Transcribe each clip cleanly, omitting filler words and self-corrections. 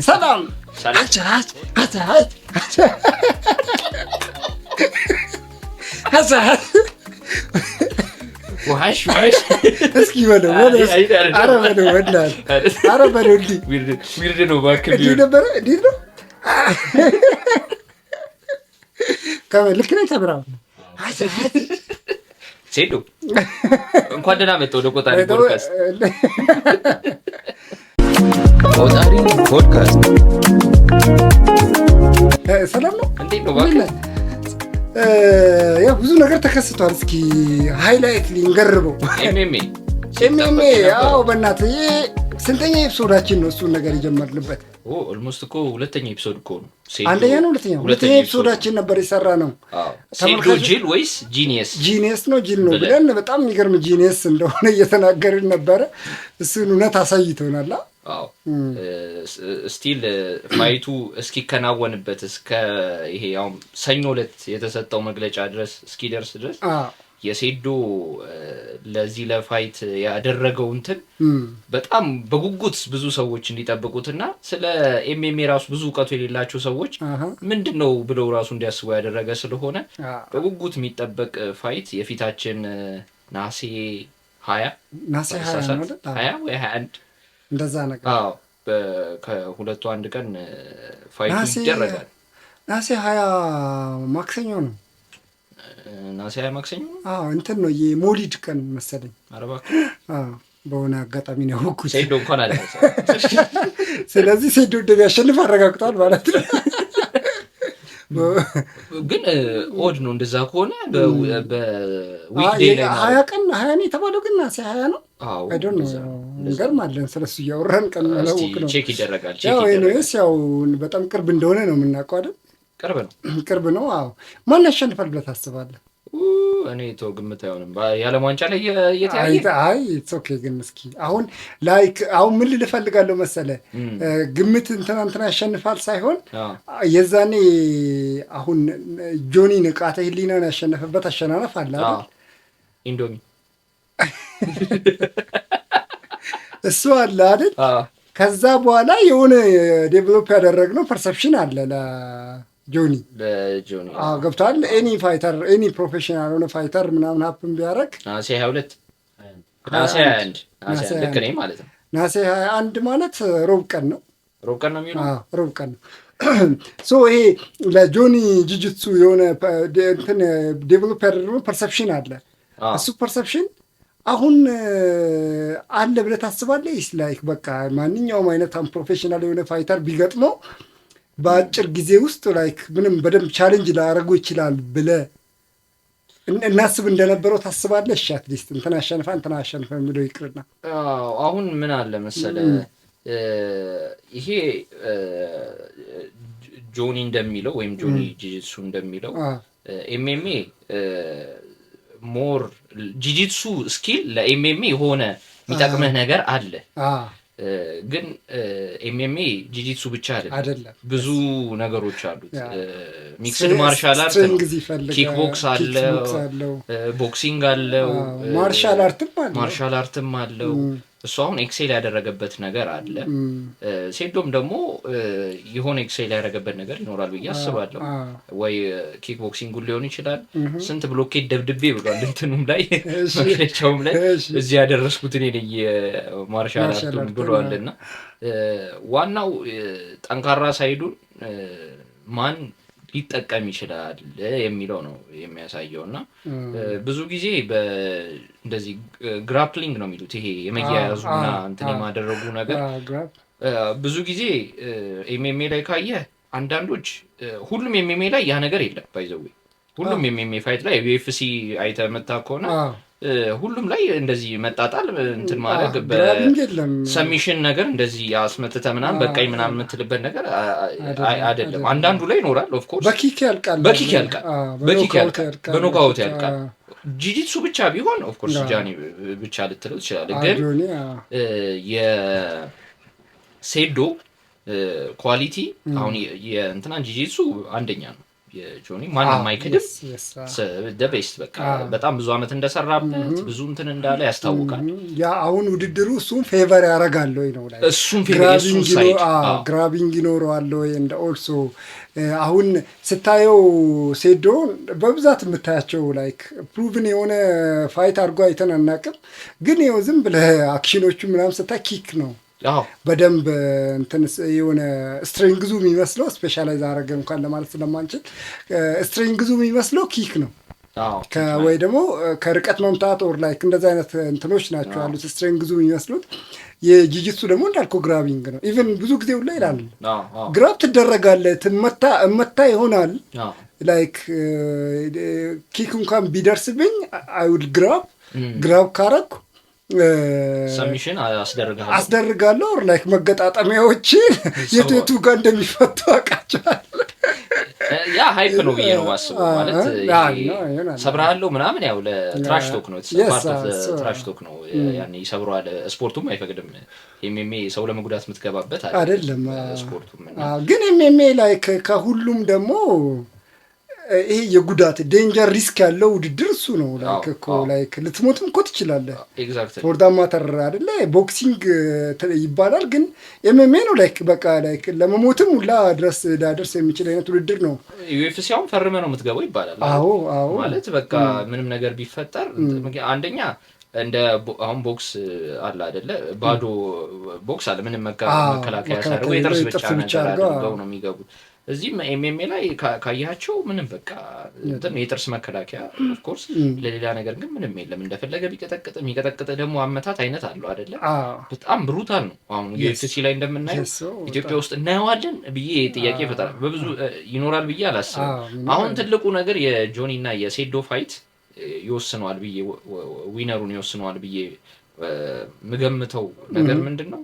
ሰላም وحش እስኪ በለው ኧረ በለው ዊርድ ነው እባክህ እንዲህ ነበረ እንዴት ነው ልክ ነኝ ተብራው ሴዶ እንኳን ደህና መጣህ ወደ ቆጣሪ ፖድካስት ቆጣሪ ፖድካስት ሰላም ነው እንዴት ነው እባክህ ያው ብዙ ነገር ተከስቷል እስኪ ሃይላይት ሊንገርበው ኤምኤምኤ ያው በእናትህ ስንተኛ ኤፒሶዳችን ነው እሱን ነገር የጀመርንበት ኦልሞስት እኮ ሁለተኛ ኤፒሶድ እኮ ነው አንደኛ ነው ሁለተኛ ኤፒሶዳችን ነበር የሰራ ነው ሴዶ ጂል ወይስ ጂኒየስ ነው ጂል ነው ብለን በጣም የሚገርም ጂኒየስ እንደሆነ እየተናገርን ነበረ እሱን እውነት አሳይቶናል ስቲል ፋይቱ እስኪከናወንበት እስከ ይሄ ያው ሰኞ ዕለት የተሰጠው መግለጫ ድረስ እስኪደርስ ድረስ የሴዶ ለዚህ ለፋይት ያደረገው እንትን በጣም በጉጉት ብዙ ሰዎች እንዲጠብቁትና ስለ ኤምኤምኤ ራሱ ብዙ ዕውቀቱ የሌላቸው ሰዎች ምንድነው ብለው ራሱ እንዲያስቡ ያደረገ ስለሆነ በጉጉት የሚጠበቅ ፋይት የፊታችን ናሴ 20 ወይ 21 እንደዛ ነገር ከሁለቱ አንድ ቀን ፋይቱ ይደረጋል ናሴ 20 ማክሰኞ ነው ናሴ 20 ማክሰኞ እንትን ነው የሞሊድ ቀን መሰለኝ አረባክ በሆነ አጋጣሚ ነው ያወኩት ሴዶ እንኳን አለ ስለዚህ ሴዶ እንደሚያሸንፍ አረጋግጧል ማለት ነው ግን ኦድ ነው እንደዛ ከሆነ በዊክዴይ ላይ 20 ቀን 20 ነው የተባለው ግን ናሴ 20 ነው አይዶን ነው እንገርማለን ስለሱ እያወራን ቀን ነው ቼክ ይደረጋል ያው በጣም ቅርብ እንደሆነ ነው የምናውቀው አይደል ቅርብ ነው ማን ያሸንፋል ብለህ ታስባለህ እኔ ተው ግምት አይሆንም የዓለም ዋንጫ ላይ እየተያየ ኢትስ ኦኬ ግን እስኪ አሁን ምን ልፈልጋለሁ መሰለ ግምት እንትና ያሸንፋል ሳይሆን የዛኔ አሁን ጆኒ ንቃተ ህሊናን ያሸነፈበት አሸናነፍ አለ አይደል ኢንዶሚ እሱ አለ አይደል ከዛ በኋላ የሆነ ዴቨሎፕ ያደረግነው ፐርሰፕሽን አለ ለጆኒ ገብቷል ኤኒ ፋይተር ኤኒ ፕሮፌሽናል ሆነ ፋይተር ምናምን ሀፕን ቢያደርግ ናሴ 22 ናሴ 21 ልክ ነኝ ማለት ነው ናሴ 21 ማለት ሮብ ቀን ነው የሚሆነው ሮብ ቀን ነው ሶ ይሄ ለጆኒ ጂጂትሱ የሆነ እንትን ዴቨሎፕ ያደረግነው ፐርሰፕሽን አለ እሱ ፐርሰፕሽን አሁን አለ ብለህ ታስባለህ ላይክ በቃ ማንኛውም አይነት ፕሮፌሽናል የሆነ ፋይተር ቢገጥመው በአጭር ጊዜ ውስጥ ላይክ ምንም በደንብ ቻሌንጅ ላደርገው ይችላል ብለህ እናስብ እንደነበረው ታስባለህ እሺ አትሊስት እንትና አሸንፋ የሚለው ይቅርና አሁን ምን አለ መሰለ ይሄ ጆኒ እንደሚለው ወይም ጆኒ ጂጂትሱ እንደሚለው ኤምኤምኤ ሞር ጂጂትሱ ስኪል ለኤምኤምኤ የሆነ የሚጠቅምህ ነገር አለ ግን ኤምኤምኤ ጂጂትሱ ብቻ አይደለም ብዙ ነገሮች አሉት ሚክስድ ማርሻል አርት ኪክቦክስ አለው ቦክሲንግ አለው ማርሻል አርትም አለው እሱ አሁን ኤክሴል ያደረገበት ነገር አለ ሴዶም ደግሞ የሆነ ኤክሴል ያደረገበት ነገር ይኖራል ብዬ አስባለሁ ወይ ኪክ ቦክሲንግ ሊሆን ይችላል ስንት ብሎኬት ደብድቤ ብሏል እንትኑም ላይ መግለጫውም ላይ እዚህ ያደረስኩት እኔ ነኝ ማርሻል አርቱም ብሏልና ዋናው ጠንካራ ሳይዱን ማን ሊጠቀም ይችላል የሚለው ነው የሚያሳየውና ብዙ ጊዜ እንደዚህ ግራፕሊንግ ነው የሚሉት ይሄ የመያያዙና እንትን የማደረጉ ነገር ብዙ ጊዜ ኤምኤምኤ ላይ ካየ አንዳንዶች ሁሉም ኤምኤምኤ ላይ ያ ነገር የለም ባይዘው ሁሉም ኤምኤምኤ ፋይት ላይ ዩኤፍሲ አይተመታ ከሆነ ሁሉም ላይ እንደዚህ መጣጣል እንትን ማድረግ በሰሚሽን ነገር እንደዚህ አስመጥተ ምናምን በቃይ ምናምን የምትልበት ነገር አይደለም አንዳንዱ ላይ ይኖራል ኦፍ ኮርስ በኪክ ያልቃል በኖካውት ያልቃል ጂጂትሱ ብቻ ቢሆን ኦፍ ኮርስ ጃኒ ብቻ ልትለው ትችላለህ ግን የሴዶ ኳሊቲ አሁን የእንትና ጂጂትሱ አንደኛ ነው የጆኒ ማንም አይክድም ደቤስት በቃ በጣም ብዙ አመት እንደሰራበት ብዙ እንትን እንዳለ ያስታውቃል። ያ አሁን ውድድሩ እሱም ፌቨር ያደርጋል ወይ ነው ላይ እሱም ፌቨር እሱም ሳይድ ግራቢንግ ይኖረዋል ወይ እንደ ኦልሶ አሁን ስታየው ሴዶን በብዛት የምታያቸው ላይክ ፕሩቭን የሆነ ፋይት አድርጎ አይተን አናውቅም፣ ግን ይኸው ዝም ብለህ አክሽኖቹ ምናምን ስታይ ኪክ ነው በደንብ እንትን የሆነ ስትሪንግዙ የሚመስለው ስፔሻላይዝ አረገ እንኳን ለማለት ስለማንችል ስትሪንግዙ የሚመስለው ኪክ ነው ወይ ደግሞ ከርቀት መምታት ኦር ላይክ እንደዛ አይነት እንትኖች ናቸው ያሉት ስትሪንግዙ የሚመስሉት። የጂጂትሱ ደግሞ እንዳልከው ግራቢንግ ነው። ኢቨን ብዙ ጊዜ ሁላ ይላል ግራብ ትደረጋለህ እመታ ይሆናል ላይክ ኪክ እንኳን ቢደርስብኝ አይ ውድ ግራብ ካረኩ ሰሚሽን አስደርጋለሁ ኦር ላይክ መገጣጠሚያዎችን የቱ ጋር እንደሚፈቱ አውቃቸዋለሁ። ያ ሃይፕ ነው ብዬ ነው ማስበው። ማለት ሰብራለሁ ምናምን ያው ለትራሽ ቶክ ነው ትራሽ ቶክ ነው ያኔ ይሰብረዋል። ስፖርቱም አይፈቅድም ኤምኤምኤ ሰው ለመጉዳት የምትገባበት አይደለም ስፖርቱም። ግን ኤምኤምኤ ላይክ ከሁሉም ደግሞ ይሄ የጉዳት ዴንጀር ሪስክ ያለው ውድድር እሱ ነው። ላይክ እኮ ላይክ ልትሞትም እኮ ትችላለህ ፎር ዳት ማተር አይደለ? ቦክሲንግ ይባላል ግን ኤምኤምኤ ነው ላይክ በቃ ላይክ ለመሞትም ሁላ ዳደርስ የሚችል አይነት ውድድር ነው። ዩኤፍሲ አሁን ፈርመ ነው የምትገባው ይባላል። ማለት በቃ ምንም ነገር ቢፈጠር አንደኛ እንደ አሁን ቦክስ አለ አይደለ? ባዶ ቦክስ አለ ምንም መከላከያ ሳይሆን የጥርስ ብቻ ነገር አድርገው ነው የሚገቡት። እዚህም ኤምኤምኤ ላይ ካያቸው ምንም በቃ እንትን የጥርስ መከላከያ ኦፍ ኮርስ ለሌላ ነገር ግን ምንም የለም። እንደፈለገ የሚቀጠቅጥ ደግሞ አመታት አይነት አለው አይደለ? በጣም ብሩታል ነው። አሁን ዩኤፍሲ ላይ እንደምናየው ኢትዮጵያ ውስጥ እናየዋለን ብዬ ጥያቄ ይፈጠራል። በብዙ ይኖራል ብዬ አላስብም። አሁን ትልቁ ነገር የጆኒ እና የሴዶ ፋይት ይወስነዋል ብዬ ዊነሩን ይወስነዋል ብዬ ምገምተው ነገር ምንድን ነው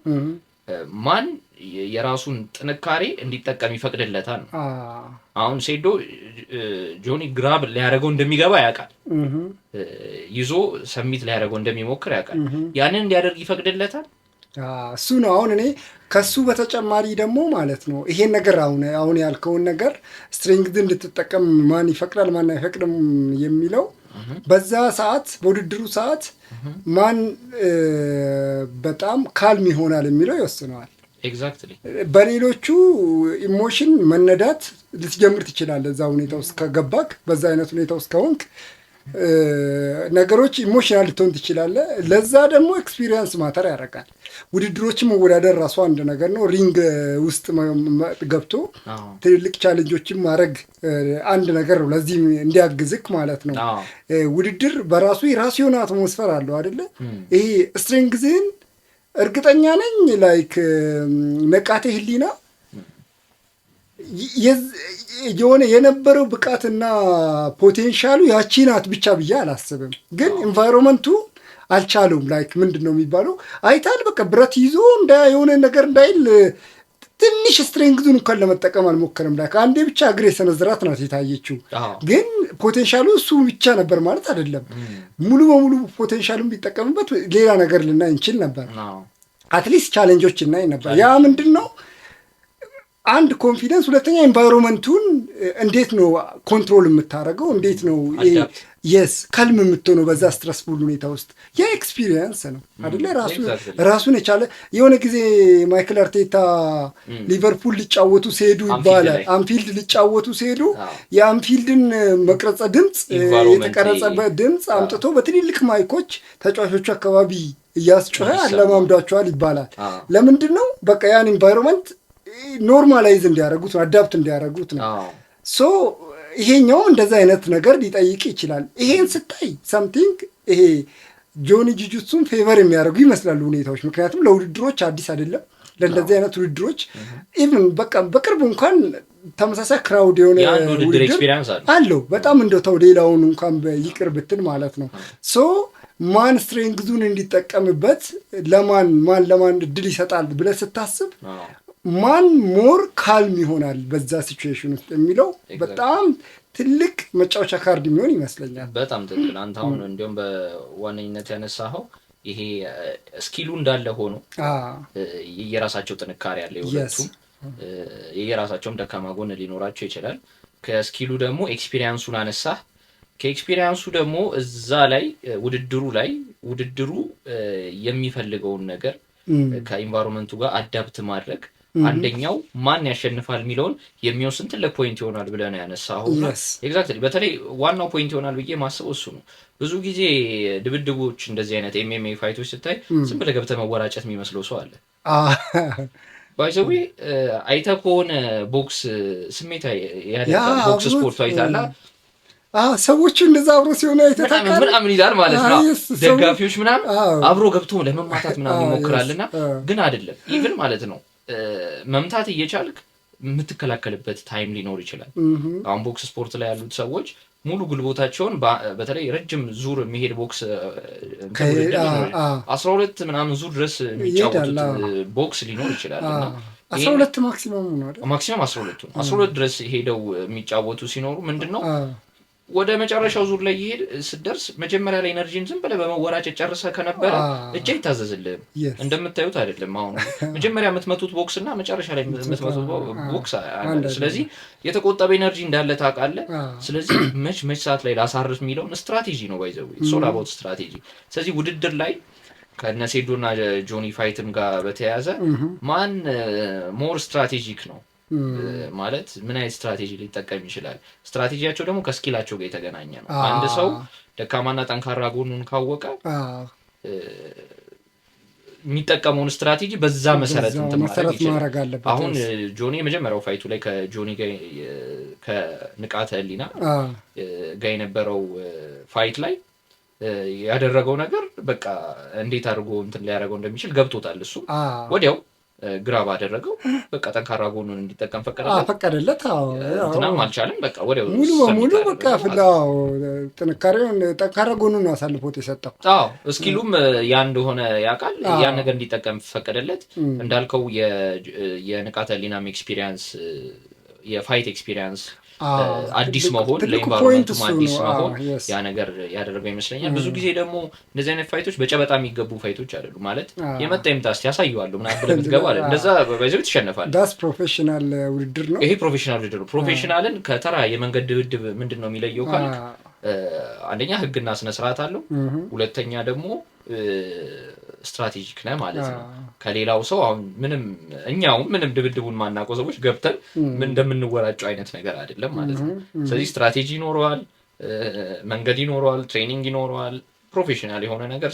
ማን የራሱን ጥንካሬ እንዲጠቀም ይፈቅድለታል ነው። አሁን ሴዶ ጆኒ ግራብ ሊያደርገው እንደሚገባ ያውቃል፣ ይዞ ሰሚት ሊያደርገው እንደሚሞክር ያውቃል። ያንን እንዲያደርግ ይፈቅድለታል። እሱ ነው አሁን እኔ ከሱ በተጨማሪ ደግሞ ማለት ነው ይሄን ነገር አሁን ያልከውን ነገር ስትሬንግዝ እንድትጠቀም ማን ይፈቅዳል ማን አይፈቅድም የሚለው በዛ ሰዓት በውድድሩ ሰዓት ማን በጣም ካልም ይሆናል የሚለው ይወስነዋል። ኤግዛክትሊ በሌሎቹ ኢሞሽን መነዳት ልትጀምር ትችላለህ። እዛ ሁኔታ ውስጥ ከገባክ በዛ አይነት ሁኔታ ውስጥ ከሆንክ ነገሮች ኢሞሽናል ልትሆን ትችላለህ። ለዛ ደግሞ ኤክስፒሪየንስ ማተር ያደርጋል። ውድድሮችን መወዳደር ራሱ አንድ ነገር ነው። ሪንግ ውስጥ ገብቶ ትልልቅ ቻሌንጆችን ማድረግ አንድ ነገር ነው። ለዚህ እንዲያግዝክ ማለት ነው። ውድድር በራሱ የራሱ የሆነ አትሞስፈር አለው አይደለ? ይሄ ስትሬንግዝህን እርግጠኛ ነኝ ላይክ ነቃቴ ህሊና የሆነ የነበረው ብቃትና ፖቴንሻሉ ያቺ ናት ብቻ ብዬ አላስብም። ግን ኢንቫይሮንመንቱ አልቻለውም። ላይክ ምንድን ነው የሚባለው አይታል በቃ ብረት ይዞ የሆነ ነገር እንዳይል ትንሽ ስትሬንግዙን እንኳን ለመጠቀም አልሞከርም። ላይክ አንዴ ብቻ እግር የሰነዝራት ናት የታየችው። ግን ፖቴንሻሉ እሱ ብቻ ነበር ማለት አይደለም። ሙሉ በሙሉ ፖቴንሻሉን ቢጠቀምበት ሌላ ነገር ልናይ እንችል ነበር። አትሊስት ቻሌንጆች እናይ ነበር። ያ ምንድን ነው አንድ ኮንፊደንስ፣ ሁለተኛ ኤንቫይሮንመንቱን እንዴት ነው ኮንትሮል የምታደርገው፣ እንዴት ነው ካልም የምትሆነው በዛ ስትረስፉል ሁኔታ ውስጥ። ያ ኤክስፒሪየንስ ነው አይደለ? ራሱን የቻለ የሆነ ጊዜ ማይክል አርቴታ ሊቨርፑል ሊጫወቱ ሲሄዱ ይባላል አንፊልድ ሊጫወቱ ሲሄዱ የአንፊልድን መቅረጸ ድምፅ የተቀረጸበት ድምፅ አምጥቶ በትልልቅ ማይኮች ተጫዋቾቹ አካባቢ እያስጮኸ አለማምዷቸዋል ይባላል። ለምንድን ነው? በቃ ያን ኢንቫይሮንመንት ኖርማላይዝ እንዲያደርጉት ነው፣ አዳፕት እንዲያደርጉት ነው። ሶ ይሄኛው እንደዛ አይነት ነገር ሊጠይቅ ይችላል። ይሄን ስታይ ሰምቲንግ ይሄ ጆኒ ጂጂትሱን ፌቨር የሚያደርጉ ይመስላሉ ሁኔታዎች። ምክንያቱም ለውድድሮች አዲስ አይደለም። ለእንደዚህ አይነት ውድድሮች ኢቭን በቃ በቅርቡ እንኳን ተመሳሳይ ክራውድ የሆነ ውድድር አለው። በጣም እንደው ተው ሌላውን እንኳን ይቅር ብትል ማለት ነው። ሶ ማን ስትሬንግዙን እንዲጠቀምበት ለማን እድል ይሰጣል ብለህ ስታስብ ማን ሞር ካልም ይሆናል በዛ ሲቹዌሽን ውስጥ የሚለው በጣም ትልቅ መጫወቻ ካርድ የሚሆን ይመስለኛል። በጣም ትክክል። አንተ አሁን እንዲሁም በዋነኝነት ያነሳኸው ይሄ ስኪሉ እንዳለ ሆኖ የራሳቸው ጥንካሬ አለ። የሁለቱም የራሳቸውም ደካማ ጎን ሊኖራቸው ይችላል። ከስኪሉ ደግሞ ኤክስፒሪየንሱን አነሳ። ከኤክስፒሪየንሱ ደግሞ እዛ ላይ ውድድሩ የሚፈልገውን ነገር ከኢንቫይሮንመንቱ ጋር አዳፕት ማድረግ አንደኛው ማን ያሸንፋል የሚለውን የሚወስን ትልቅ ፖይንት ይሆናል ብለህ ነው ያነሳኸው። ኤግዛክትሊ በተለይ ዋናው ፖይንት ይሆናል ብዬ ማስበው እሱ ነው። ብዙ ጊዜ ድብድቦች እንደዚህ አይነት ኤምኤምኤ ፋይቶች ስታይ ዝም ብለህ ገብተህ መወራጨት የሚመስለው ሰው አለ። ባይዘዌ አይተህ ከሆነ ቦክስ ስሜት ያደርጋል። ቦክስ ስፖርት አይታላ ሰዎቹ እንደዛ አብሮ ሲሆኑ አይተታካል ምናምን ይላል ማለት ነው። ደጋፊዎች ምናምን አብሮ ገብቶ ለመማታት ምናምን ይሞክራልና ግን አይደለም ኢቭን ማለት ነው መምታት እየቻልክ የምትከላከልበት ታይም ሊኖር ይችላል። አሁን ቦክስ ስፖርት ላይ ያሉት ሰዎች ሙሉ ጉልበታቸውን በተለይ ረጅም ዙር የሚሄድ ቦክስ 12 ምናምን ዙር ድረስ የሚጫወቱት ቦክስ ሊኖር ይችላል እና 12 ማክሲመም ነው አይደል? ማክሲመም 12 ድረስ ሄደው የሚጫወቱ ሲኖሩ ምንድነው ወደ መጨረሻው ዙር ላይ ይሄድ ስደርስ መጀመሪያ ላይ ኤነርጂን ዝም ብለህ በመወራጨት ጨርሰህ ከነበረ እጄ ይታዘዝልህ። እንደምታዩት አይደለም አሁን መጀመሪያ የምትመቱት ቦክስ እና መጨረሻ ላይ የምትመቱት ቦክስ አለ። ስለዚህ የተቆጠበ ኤነርጂ እንዳለ ታውቃለህ። ስለዚህ መች ሰዓት ላይ ላሳርፍ የሚለውን ስትራቴጂ ነው ባይዘው ሶል አባውት ስትራቴጂ። ስለዚህ ውድድር ላይ ከነሴዶና ጆኒ ፋይትም ጋር በተያያዘ ማን ሞር ስትራቴጂክ ነው ማለት ምን አይነት ስትራቴጂ ሊጠቀም ይችላል? ስትራቴጂያቸው ደግሞ ከስኪላቸው ጋር የተገናኘ ነው። አንድ ሰው ደካማና ጠንካራ ጎኑን ካወቀ የሚጠቀመውን ስትራቴጂ በዛ መሰረት ማድረግ አለበት። አሁን ጆኒ የመጀመሪያው ፋይቱ ላይ ከጆኒ ጋር ከንቃተ ህሊና ጋር የነበረው ፋይት ላይ ያደረገው ነገር በቃ እንዴት አድርጎ እንትን ሊያደርገው እንደሚችል ገብቶታል። እሱ ወዲያው ግራብ አደረገው። በቃ ጠንካራ ጎኑን እንዲጠቀም ፈቀደለት። እንትናም አልቻለም። በቃ ወዲያው ሙሉ በሙሉ በቃ ፍላው ጥንካሬውን ጠንካራ ጎኑን አሳልፎት የሰጠው። እስኪሉም ያ እንደሆነ ያውቃል። ያን ነገር እንዲጠቀም ፈቀደለት። እንዳልከው የንቃተ ህሊናም ኤክስፒሪየንስ የፋይት ኤክስፒሪየንስ አዲስ መሆን ለኢንቫይሮንመንቱ አዲስ መሆን ያ ነገር ያደረገው ይመስለኛል። ብዙ ጊዜ ደግሞ እንደዚህ አይነት ፋይቶች በጨበጣ የሚገቡ ፋይቶች አይደሉም። ማለት የመጣ ይምጣስ ያሳየዋለሁ ምናምን ብለህ ብትገባ አይደል እንደዛ ባይዘው ትሸነፋለህ። ዳስ ፕሮፌሽናል ውድድር ነው ይሄ። ፕሮፌሽናል ውድድር ነው። ፕሮፌሽናልን ከተራ የመንገድ ድብድብ ምንድነው የሚለየው ካልክ አንደኛ ህግና ስነ ስርዓት አለው። ሁለተኛ ደግሞ ስትራቴጂክ ነህ ማለት ነው። ከሌላው ሰው አሁን ምንም ድብድቡን ማናውቀው ሰዎች ገብተን ምን እንደምንወራጨው አይነት ነገር አይደለም ማለት ነው። ስለዚህ ስትራቴጂ ይኖረዋል፣ መንገድ ይኖረዋል፣ ትሬኒንግ ይኖረዋል። ፕሮፌሽናል የሆነ ነገር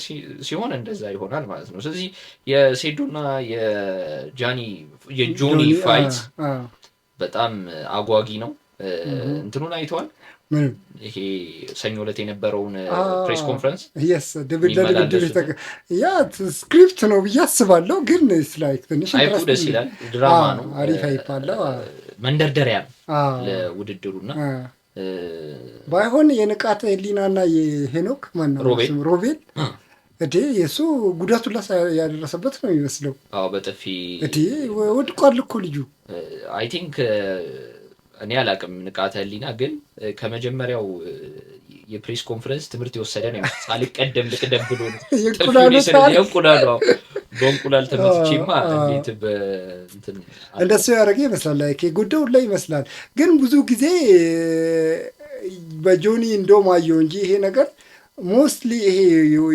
ሲሆን እንደዛ ይሆናል ማለት ነው። ስለዚህ የሴዶና የጆኒ ፋይት በጣም አጓጊ ነው። እንትኑን አይተዋል? ይሄ ሰኞ ዕለት የነበረውን ፕሬስ ኮንፈረንስ ያ ስክሪፕት ነው ብዬ አስባለሁ። ግን ላይክ ትንሽ አይፑ ደስ ይላል። ድራማ ነው፣ አሪፍ አይባለው መንደርደሪያ ለውድድሩና ባይሆን የንቃተ ህሊናና የሄኖክ ማነው ሮቤል የሱ ጉዳቱን ያደረሰበት ነው የሚመስለው። በጥፊ ወድቋል እኮ ልጁ። አይ ቲንክ እኔ አላቅም ንቃተ ህሊና ግን ከመጀመሪያው የፕሬስ ኮንፈረንስ ትምህርት የወሰደ ነው። ሳልቀደም ልቅደም ብሎ በእንቁላል ተመትቼማ እንዴት በእንትን እንደሱ ያደረገ ይመስላል። ላይክ ጉዳዩ ላይ ይመስላል። ግን ብዙ ጊዜ በጆኒ እንደውም አየው እንጂ ይሄ ነገር ሞስትሊ ይሄ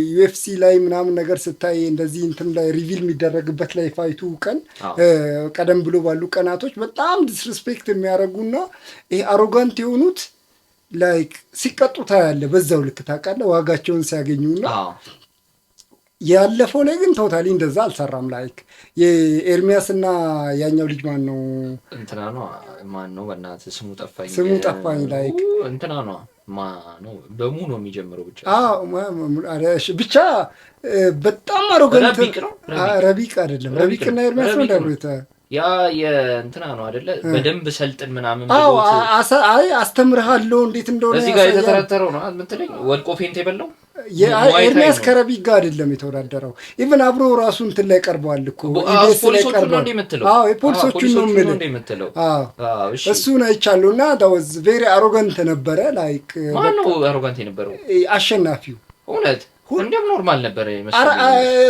ዩኤፍሲ ላይ ምናምን ነገር ስታይ እንደዚህ እንትን ላይ ሪቪል የሚደረግበት ላይ ፋይቱ ቀን ቀደም ብሎ ባሉ ቀናቶች በጣም ዲስሪስፔክት የሚያደርጉና ይሄ አሮጋንት የሆኑት ላይክ ሲቀጡታ ያለ በዛው ልክ ታውቃለህ ዋጋቸውን ሲያገኙና ያለፈው ላይ ግን ቶታሊ እንደዛ አልሰራም። ላይክ የኤርሚያስ እና ያኛው ልጅ ማን ነው በእናትህ ስሙ ጠፋኝ ላይክ እንትና ነው ነው በሙ ነው የሚጀምረው ብቻ በጣም አሮጋንት ረቢቅ አይደለም። ረቢቅና ኤርሚያስ ነው እንደብሩት ያ የእንትና ነው አይደለ? በደንብ ሰልጥን ምናምን አስተምርሃለሁ እንዴት እንደሆነ እዚህ ጋር የተተረተረው ነው ምትለኝ። ወድቆ ፌንት የበላው ኤርሚያስ ከረቢቅ ጋር አይደለም የተወዳደረው። ኢቭን አብሮ ራሱ እንትን ላይ ቀርበዋል እኮ ፖሊሶቹ ነው እንደምትለው። የፖሊሶቹን ነው የምልህ። እሱን አይቻለሁ እና ዳውዝ ቬሪ አሮጋንት ነበረ። ላይክ ማነው አሮጋንት የነበረው? አሸናፊው እውነት እንደም ኖርማል ነበረ ይመስላል።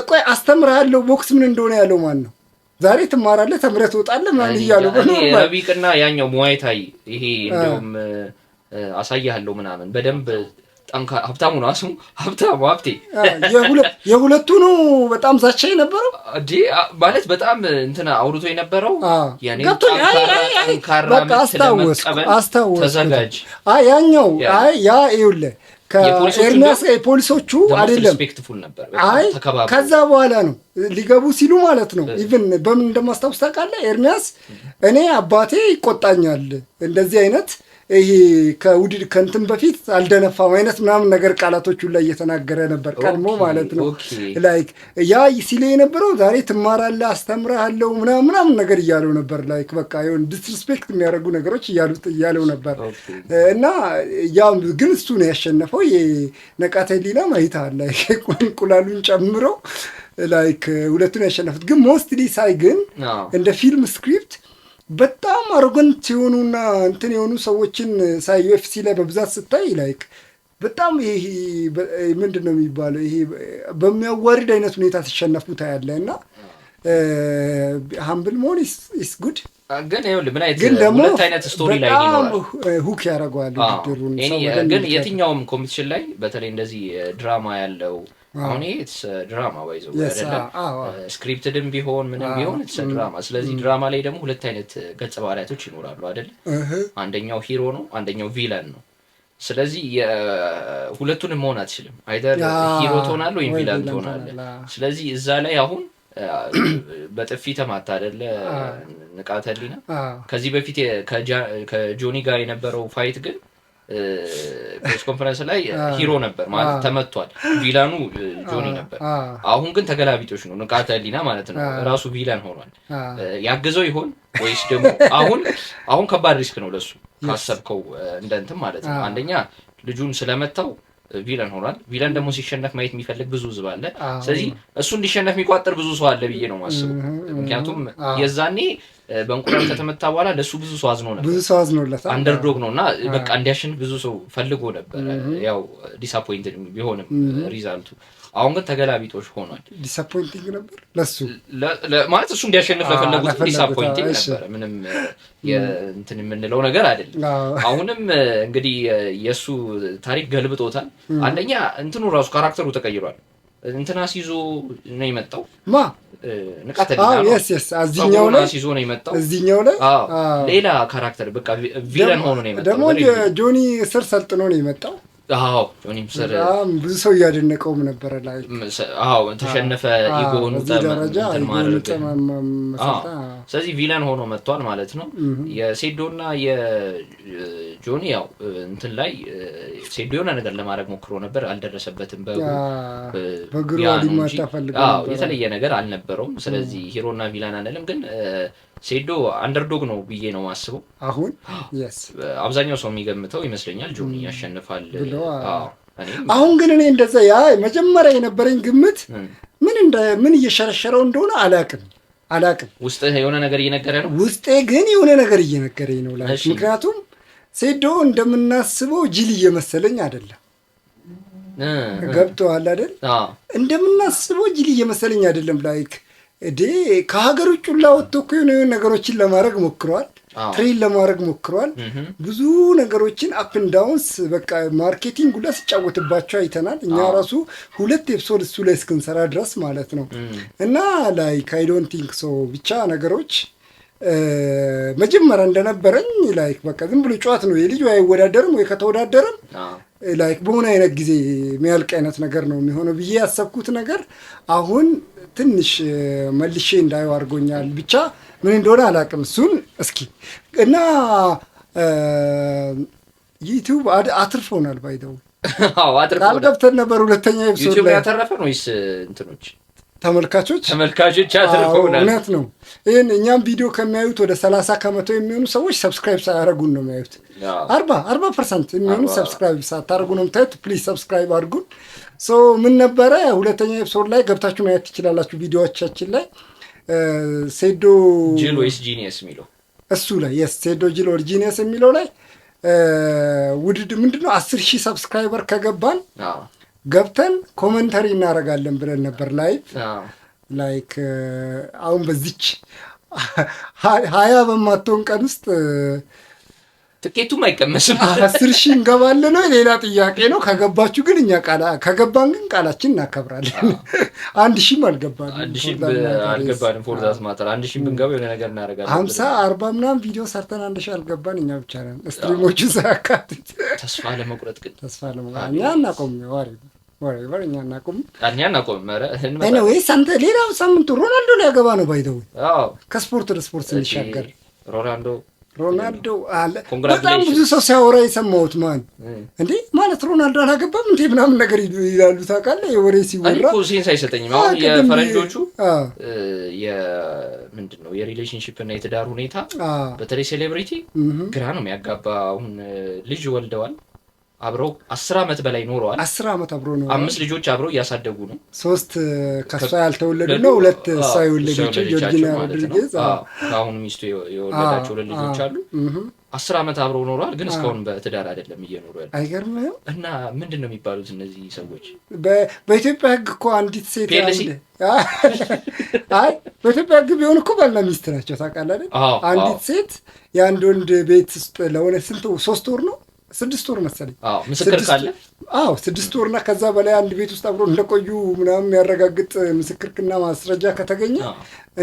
ቆይ አስተምርሃለሁ ቦክስ ምን እንደሆነ ያለው ማን ነው? ዛሬ ትማራለህ ተምረህ ትወጣለህ ማለት እያሉ ረቢቅና ያኛው ሙዋይታይ ይሄ እንደውም አሳያለሁ ምናምን በደንብ ጠንካራ ሀብታሙ ነው አስሙ ሀብታሙ ሀብቴ የሁለቱ ነው በጣም ዛቻ የነበረው እንዴ ማለት በጣም እንትና አውርቶ የነበረው ያኔ ጠንካራ አስታወስኩ ተዘጋጅ ያኛው ያ ይኸውልህ ከኤርሚያስ ፖሊሶቹ አይደለም ከዛ በኋላ ነው ሊገቡ ሲሉ ማለት ነው። ኢቭን በምን እንደማስታውስ ታውቃለህ? ኤርሚያስ እኔ አባቴ ይቆጣኛል እንደዚህ አይነት ይሄ ከውድድ ከንትን በፊት አልደነፋም አይነት ምናምን ነገር ቃላቶቹ ላይ እየተናገረ ነበር ቀድሞ ማለት ነው። ላይክ ያ ሲል የነበረው ዛሬ ትማራለህ አስተምርሃለሁ ምናምን ነገር እያለው ነበር። ላይክ በቃ ይሁን ዲስሪስፔክት የሚያደርጉ ነገሮች እያለው ነበር። እና ያ ግን እሱ ነው ያሸነፈው። የነቃተ ህሊና ማይታል ላይክ እንቁላሉን ጨምሮ ላይክ ሁለቱን ያሸነፉት። ግን ሞስትሊ ሳይ ግን እንደ ፊልም ስክሪፕት በጣም አሮገንት የሆኑና እንትን የሆኑ ሰዎችን ሳይ ዩኤፍሲ ላይ በብዛት ስታይ ላይክ በጣም ይሄ ምንድነው የሚባለው ይሄ በሚያዋርድ አይነት ሁኔታ ተሸነፉ ታያለ። እና ሃምብል ሞን ኢስ ጉድ ግን ይኸውልህ ምን አይነት ሁለት አይነት ስቶሪ ላይ ይኖራል ሁክ ያደርገዋል ውድድሩን። ግን የትኛውም ኮምፒቲሽን ላይ በተለይ እንደዚህ ድራማ ያለው አሁን ኢትስ ድራማ ባይዘው አይደለም ስክሪፕትድም ቢሆን ምንም ቢሆን ኢትስ ድራማ። ስለዚህ ድራማ ላይ ደግሞ ሁለት አይነት ገጸ ባህሪያቶች ይኖራሉ አይደል? አንደኛው ሂሮ ነው፣ አንደኛው ቪለን ነው። ስለዚህ ሁለቱንም መሆን አትችልም። አይደር ሂሮ ትሆናለህ ወይም ቪለን ትሆናለህ። ስለዚህ እዛ ላይ አሁን በጥፊ ተማታ አይደለ ንቃተ ህሊና። ከዚህ በፊት ከጆኒ ጋር የነበረው ፋይት ግን ፕሬስ ኮንፈረንስ ላይ ሂሮ ነበር ማለት ተመቷል፣ ቪላኑ ጆኒ ነበር። አሁን ግን ተገላቢጦሽ ነው፣ ንቃተ ህሊና ማለት ነው ራሱ ቪላን ሆኗል። ያገዘው ይሆን ወይስ ደግሞ አሁን ከባድ ሪስክ ነው ለሱ ካሰብከው እንደንተም ማለት ነው። አንደኛ ልጁን ስለመታው ቪላን ሆኗል። ቪላን ደግሞ ሲሸነፍ ማየት የሚፈልግ ብዙ ህዝብ አለ። ስለዚህ እሱ እንዲሸነፍ የሚቋጠር ብዙ ሰው አለ ብዬ ነው ማስበው። ምክንያቱም የዛኔ በእንቁላል ከተመታ በኋላ ለሱ ብዙ ሰው አዝኖ ነበር፣ ብዙ ሰው አዝኖለታል። አንደርዶግ ነውና በቃ እንዲያሸንፍ ብዙ ሰው ፈልጎ ነበር። ያው ዲስአፖይንትድ ቢሆንም ሪዛልቱ አሁን ግን ተገላቢጦሽ ሆኗል። ዲስአፖይንቲንግ ነበር ለሱ ማለት እሱ እንዲያሸንፍ ለፈለጉት ዲስአፖይንቲንግ ነበር። ምንም እንትን የምንለው ነገር አይደለም። አሁንም እንግዲህ የሱ ታሪክ ገልብጦታል። አንደኛ እንትኑ ራሱ ካራክተሩ ተቀይሯል። እንትና ሲዞ ነው የመጣው ንቃተ ህሊና አዚኛው ላይ ሲዞ ነው የመጣው። እዚህኛው ላይ ሌላ ካራክተር በቃ ቪለን ሆኖ ነው የመጣው። ደግሞ ጆኒ ስር ሰልጥኖ ነው የመጣው። ጆኒ ስር ብዙ ሰው እያደነቀውም ነበረ ላይ ተሸነፈ ኢጎኑ ስለዚህ ቪለን ሆኖ መጥቷል ማለት ነው። የሴዶና የጆኒ ያው እንትን ላይ ሴዶ የሆነ ነገር ለማድረግ ሞክሮ ነበር፣ አልደረሰበትም። በግሩ ሊማታ ፈልገው የተለየ ነገር አልነበረውም። ስለዚህ ሂሮና ቪላን አንልም፣ ግን ሴዶ አንደርዶግ ነው ብዬ ነው ማስበው። አሁን አብዛኛው ሰው የሚገምተው ይመስለኛል ጆኒ ያሸንፋል። አሁን ግን እኔ እንደዛ ያ መጀመሪያ የነበረኝ ግምት ምን እየሸረሸረው እንደሆነ አላቅም። ውስጥ የሆነ ነገር እየነገረ ነው። ውስጤ ግን የሆነ ነገር እየነገረኝ ነው ላይ ምክንያቱም ሴዶ እንደምናስበው ጅል እየመሰለኝ አይደለም። ገብቶሃል አይደል? እንደምናስበው ጅል እየመሰለኝ አይደለም። ላይክ ከሀገር ውጭ ሁላ ወጥቶ እኮ የሆነ ነገሮችን ለማድረግ ሞክሯል፣ ትሬን ለማድረግ ሞክሯል። ብዙ ነገሮችን አፕን ዳውንስ በቃ ማርኬቲንግ ሁላ ሲጫወትባቸው አይተናል። እኛ ራሱ 2 ኤፒሶድ እሱ ላይ እስክንሰራ ድረስ ማለት ነው። እና ላይክ አይ ዶንት ቲንክ ሶ ብቻ ነገሮች መጀመሪያ እንደነበረኝ ላይክ በቃ ዝም ብሎ ጨዋት ነው። የልጅ ወይ አይወዳደርም ወይ ከተወዳደረም ላይክ በሆነ አይነት ጊዜ የሚያልቅ አይነት ነገር ነው የሚሆነው ብዬ ያሰብኩት ነገር አሁን ትንሽ መልሼ እንዳየው አድርጎኛል። ብቻ ምን እንደሆነ አላውቅም። እሱን እስኪ እና ዩቲዩብ አትርፎናል ባይደው አልገብተን ነበር። ሁለተኛ ኤፒሶድ ዩቲዩብ ያተረፈን ወይስ እንትኖች ተመልካቾች አትርፈውናል? እውነት ነው። ይህን እኛም ቪዲዮ ከሚያዩት ወደ 30% የሚሆኑ ሰዎች ሰብስክራይብ ሳያደርጉን ነው የሚያዩት። 40% የሚሆኑ ሰብስክራይብ ሳታደርጉ ነው የምታዩት። ፕሊዝ ሰብስክራይብ አድርጉን። ምን ነበረ ሁለተኛ ኤፒሶድ ላይ ገብታችሁ ማየት ትችላላችሁ። ቪዲዮዎቻችን ላይ ሴዶ ጂል ወይስ ጂኒየስ የሚለው እሱ ላይ ሴዶ ጂል ወር ጂኒየስ የሚለው ላይ ውድድ ምንድነው 10,000 ሰብስክራይበር ከገባን ገብተን ኮመንታሪ እናደርጋለን ብለን ነበር ላይቭ። ላይክ አሁን በዚች 20 በማትሆን ቀን ውስጥ ትኬቱም አይቀመስም 10,000 እንገባለን ነው ሌላ ጥያቄ ነው። ከገባችሁ ግን እኛ ከገባን ግን ቃላችን እናከብራለን። 1,000 አልገባንም። 1,000 ፎር ዛት ማተር 1,000 ብንገባ የሆነ ነገር እናደርጋለን። 50 40 ምናምን ቪዲዮ ሰርተን 1,000 አልገባን እኛ ብቻ ነን ስትሪሞቹን ሳያካትት። ተስፋ ለመቁረጥ ግን እኛ እናቆም ወሬ እኛ እናቆም ኤኒዌይስ አንተ ሌላው ሳምንቱ ሮናልዶ ሊያገባ ነው ባይደው ከስፖርት ወደ ስፖርት ስንሻገር ሮናልዶ አለ በጣም ብዙ ሰው ሲያወራ የሰማሁት ማን እንዴ ማለት ሮናልዶ አላገባም እንዴ ምናምን ነገር ይላሉ ታውቃለህ። የወሬ ሲወራ እኮ ሴንስ አይሰጠኝም። አሁን የፈረንጆቹ ምንድነው የሪሌሽንሺፕ እና የትዳር ሁኔታ በተለይ ሴሌብሪቲ ግራ ነው የሚያጋባ። አሁን ልጅ ወልደዋል አብረው 10 ዓመት በላይ ኖረዋል። 10 ዓመት አብረው ነው 5 ልጆች አብረው እያሳደጉ ነው። 3 ከሷ ያልተወለዱ ነው፣ 2 እሷ የወለደችው ጆርጂና ሮድሪጌዝ አሁን ሚስቱ የወለዳቸው 2 ልጆች አሉ። 10 ዓመት አብረው ኖረዋል፣ ግን እስካሁን በትዳር አይደለም እየኖሩ ያለው። አይገርምም? እና ምንድነው የሚባሉት እነዚህ ሰዎች? በኢትዮጵያ ሕግ እኮ አንዲት ሴት በኢትዮጵያ ሕግ ቢሆን እኮ ባልና ሚስት ናቸው ታውቃለህ አይደል? አንዲት ሴት የአንድ ወንድ ቤት ውስጥ ለሆነ ስንት 3 ወር ነው 6 ወር መሰለኝ ምስክር ካለ 6 ወርና ከዛ በላይ አንድ ቤት ውስጥ አብሮ እንደቆዩ ምናምን የሚያረጋግጥ ምስክርና ማስረጃ ከተገኘ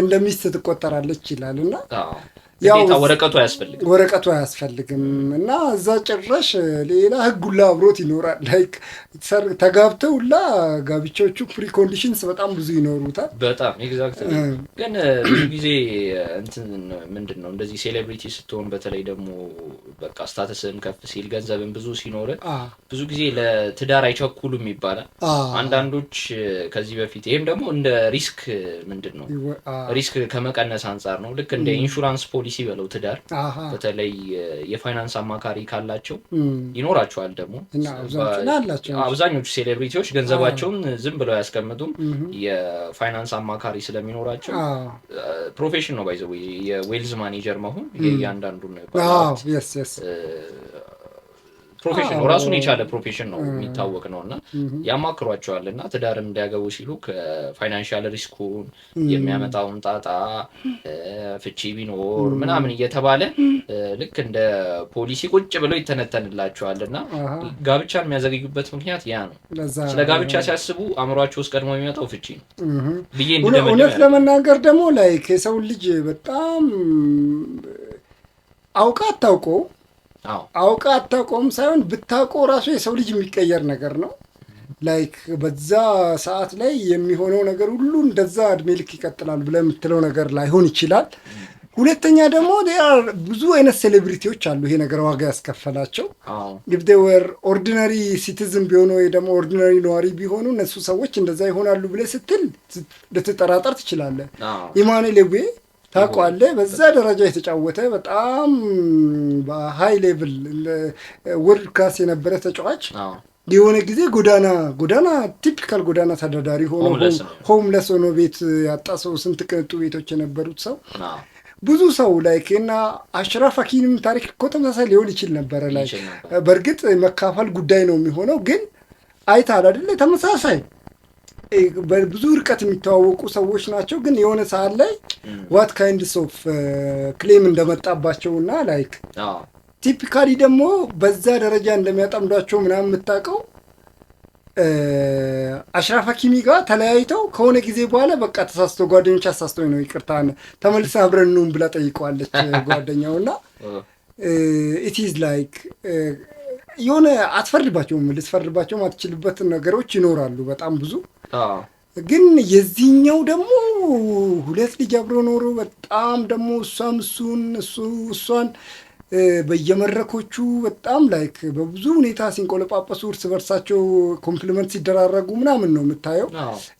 እንደ ሚስት ትቆጠራለች ይላልና ያው ወረቀቱ አያስፈልግም እና እዛ ጭራሽ ሌላ ህጉላ አብሮት ይኖራል። ላይክ ተጋብተውላ ጋብቻዎቹ ፕሪኮንዲሽንስ በጣም ብዙ ይኖሩታል። በጣም ኤግዛክትሊ። ግን ብዙ ጊዜ እንትን ምንድነው እንደዚህ ሴሌብሪቲ ስትሆን በተለይ ደግሞ በቃ ስታተስም ከፍ ሲል ገንዘብም ብዙ ሲኖር ብዙ ጊዜ ለትዳር አይቸኩሉም ይባላል። አንዳንዶች ከዚህ በፊት ይሄም ደግሞ እንደ ሪስክ ምንድነው ሪስክ ከመቀነስ አንፃር ነው። ልክ እንደ ኢንሹራንስ ፖሊሲ በለው ትዳር በተለይ የፋይናንስ አማካሪ ካላቸው ይኖራቸዋል። ደግሞ አብዛኞቹ ሴሌብሪቲዎች ገንዘባቸውን ዝም ብለው ያስቀምጡም የፋይናንስ አማካሪ ስለሚኖራቸው ፕሮፌሽን ነው ባይዘው የዌልዝ ማኔጀር መሆን የእያንዳንዱን ፕሮፌሽን ነው ራሱን የቻለ ፕሮፌሽን ነው የሚታወቅ ነውና ያማክሯቸዋልና ትዳር እንዲያገቡ ሲሉ ከፋይናንሻል ሪስኩን የሚያመጣውን ጣጣ ፍቺ ቢኖር ምናምን እየተባለ ልክ እንደ ፖሊሲ ቁጭ ብለው ይተነተንላቸዋልና ጋብቻን የሚያዘገዩበት ምክንያት ያ ነው። ስለ ጋብቻ ሲያስቡ አእምሯቸው ውስጥ ቀድሞ የሚመጣው ፍቺ ነው ብዬ እንደደመደመ እውነት ለመናገር ደግሞ ላይክ የሰው ልጅ በጣም አውቃ አታውቀውም ሳይሆን ብታውቀው ራሱ የሰው ልጅ የሚቀየር ነገር ነው። ላይክ በዛ ሰዓት ላይ የሚሆነው ነገር ሁሉ እንደዛ እድሜ ልክ ይቀጥላል ብለህ የምትለው ነገር ላይሆን ይችላል። ሁለተኛ ደግሞ ብዙ አይነት ሴሌብሪቲዎች አሉ ይሄ ነገር ዋጋ ያስከፈላቸው። if they were ordinary citizen ቢሆኑ ወይ ደግሞ ordinary ነዋሪ ቢሆኑ እነሱ ሰዎች እንደዛ ይሆናሉ ብለህ ስትል ልትጠራጠር ትችላለህ። ኢማኑኤል ሌዌ ታውቀዋለህ? በዛ ደረጃ የተጫወተ በጣም በሃይ ሌቭል ወርልድ ክላስ የነበረ ተጫዋች የሆነ ጊዜ ጎዳና ቲፒካል ጎዳና ተዳዳሪ ሆኖ ሆምለስ ሆኖ ቤት ያጣ ሰው፣ ስንት ቅንጡ ቤቶች የነበሩት ሰው ብዙ ሰው ላይክ እና አሽራፍ ሀኪሚም ታሪክ እኮ ተመሳሳይ ሊሆን ይችል ነበረ። ላይ በእርግጥ መካፈል ጉዳይ ነው የሚሆነው፣ ግን አይተሃል አይደለ? ተመሳሳይ በብዙ ርቀት የሚተዋወቁ ሰዎች ናቸው። ግን የሆነ ሰዓት ላይ ዋት ካይንድስ ኦፍ ክሌም እንደመጣባቸውና ላይክ ቲፒካሊ ደግሞ በዛ ደረጃ እንደሚያጠምዷቸው ምናምን የምታውቀው አሽራፍ ሀኪሚ ጋር ተለያይተው ከሆነ ጊዜ በኋላ በቃ ተሳስቶ ጓደኞች አሳስቶኝ ነው ይቅርታ ተመልሰን አብረን እንሁን ብላ ጠይቀዋለች ጓደኛውና ኢት ኢዝ ላይክ የሆነ አትፈርድባቸውም፣ ልትፈርድባቸው ማትችልበት ነገሮች ይኖራሉ በጣም ብዙ። ግን የዚህኛው ደግሞ 2 ልጅ አብሮ ኖሮ በጣም ደግሞ እሷን በየመድረኮቹ በጣም ላይክ በብዙ ሁኔታ ሲንቆለጳጳሱ እርስ በርሳቸው ኮምፕሊመንት ሲደራረጉ ምናምን ነው የምታየው።